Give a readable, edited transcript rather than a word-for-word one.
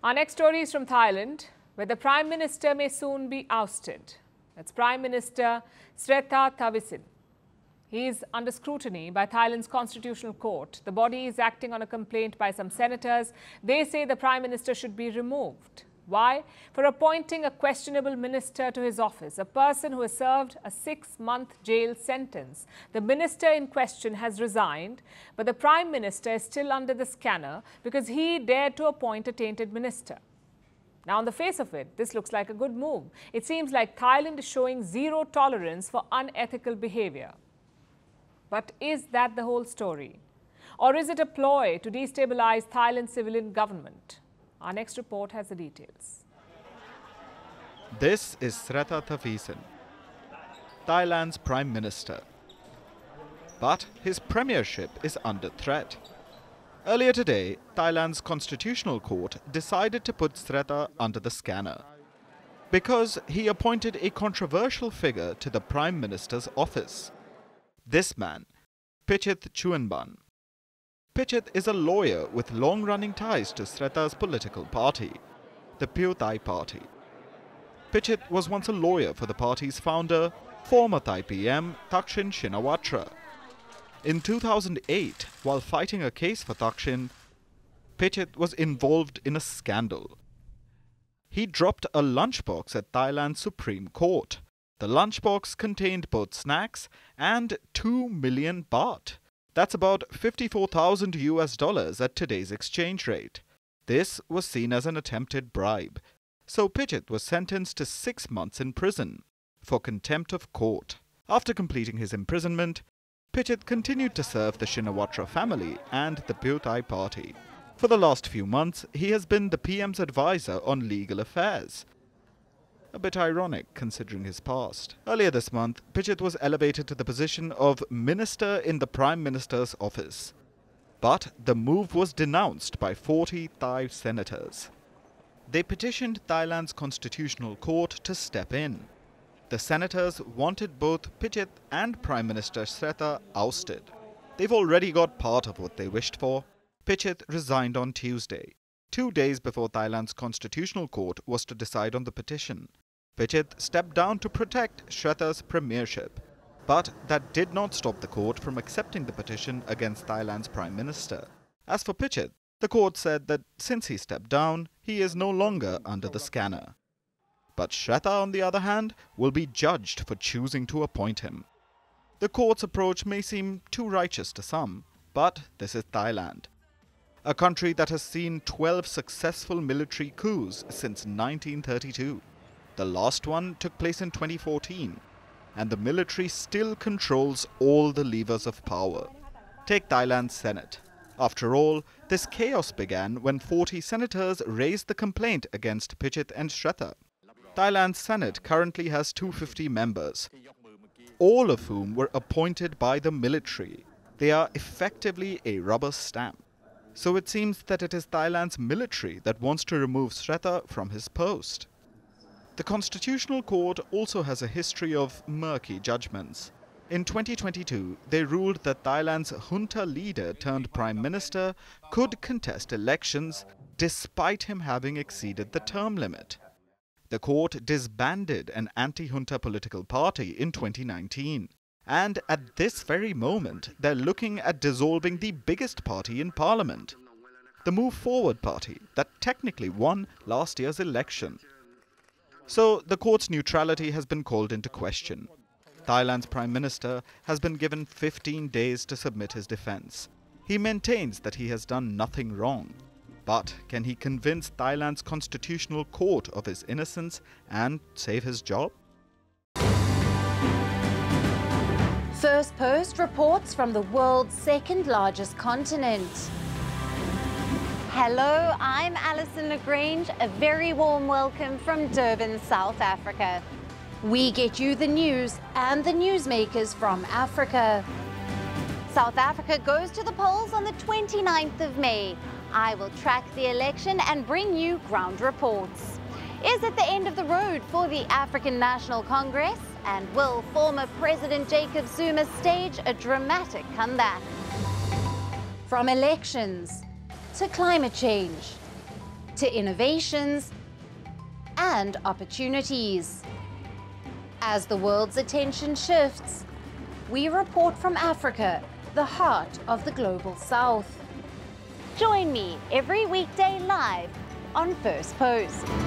Our next story is from Thailand, where the Prime Minister may soon be ousted. That's Prime Minister Srettha Thavisin. He is under scrutiny by Thailand's Constitutional Court. The body is acting on a complaint by some senators. They say the Prime Minister should be removed. Why? For appointing a questionable minister to his office, a person who has served a 6-month jail sentence. The minister in question has resigned, but the Prime Minister is still under the scanner because he dared to appoint a tainted minister. Now, on the face of it, this looks like a good move. It seems like Thailand is showing zero tolerance for unethical behavior. But is that the whole story? Or is it a ploy to destabilize Thailand's civilian government? Our next report has the details. This is Srettha Thavisin, Thailand's Prime Minister. But his premiership is under threat. Earlier today, Thailand's Constitutional Court decided to put Srettha under the scanner because he appointed a controversial figure to the Prime Minister's office. This man, Pichit Chuenban. Pichit is a lawyer with long-running ties to Srettha's political party, the Pheu Thai party. Pichit was once a lawyer for the party's founder, former Thai PM Thaksin Shinawatra. In 2008, while fighting a case for Thaksin, Pichit was involved in a scandal. He dropped a lunchbox at Thailand's Supreme Court. The lunchbox contained both snacks and 2 million baht. That's about $54,000 at today's exchange rate. This was seen as an attempted bribe. So Pichit was sentenced to 6 months in prison for contempt of court. After completing his imprisonment, Pichit continued to serve the Shinawatra family and the Pheu Thai party. For the last few months, he has been the PM's advisor on legal affairs. A bit ironic considering his past. Earlier this month, Pichit was elevated to the position of Minister in the Prime Minister's office. But the move was denounced by 40 Thai senators. They petitioned Thailand's Constitutional Court to step in. The senators wanted both Pichit and Prime Minister Srettha ousted. They've already got part of what they wished for. Pichit resigned on Tuesday, 2 days before Thailand's Constitutional Court was to decide on the petition. Pichit stepped down to protect Srettha's premiership, but that did not stop the court from accepting the petition against Thailand's Prime Minister. As for Pichit, the court said that since he stepped down, he is no longer under the scanner. But Srettha, on the other hand, will be judged for choosing to appoint him. The court's approach may seem too righteous to some, but this is Thailand, a country that has seen 12 successful military coups since 1932. The last one took place in 2014, and the military still controls all the levers of power. Take Thailand's Senate. After all, this chaos began when 40 senators raised the complaint against Pichit and Srettha. Thailand's Senate currently has 250 members, all of whom were appointed by the military. They are effectively a rubber stamp. So it seems that it is Thailand's military that wants to remove Srettha from his post. The Constitutional Court also has a history of murky judgments. In 2022, they ruled that Thailand's junta leader turned Prime Minister could contest elections despite him having exceeded the term limit. The court disbanded an anti-junta political party in 2019. And at this very moment, they're looking at dissolving the biggest party in parliament, the Move Forward party that technically won last year's election. So the court's neutrality has been called into question. Thailand's Prime Minister has been given 15 days to submit his defense. He maintains that he has done nothing wrong. But can he convince Thailand's Constitutional Court of his innocence and save his job? Firstpost reports from the world's second largest continent. Hello, I'm Alison Lagrange. A very warm welcome from Durban, South Africa. We get you the news and the newsmakers from Africa. South Africa goes to the polls on the 29th of May. I will track the election and bring you ground reports. Is it the end of the road for the African National Congress? And will former President Jacob Zuma stage a dramatic comeback? From elections to climate change, to innovations and opportunities. As the world's attention shifts, we report from Africa, the heart of the global south. Join me every weekday live on Firstpost.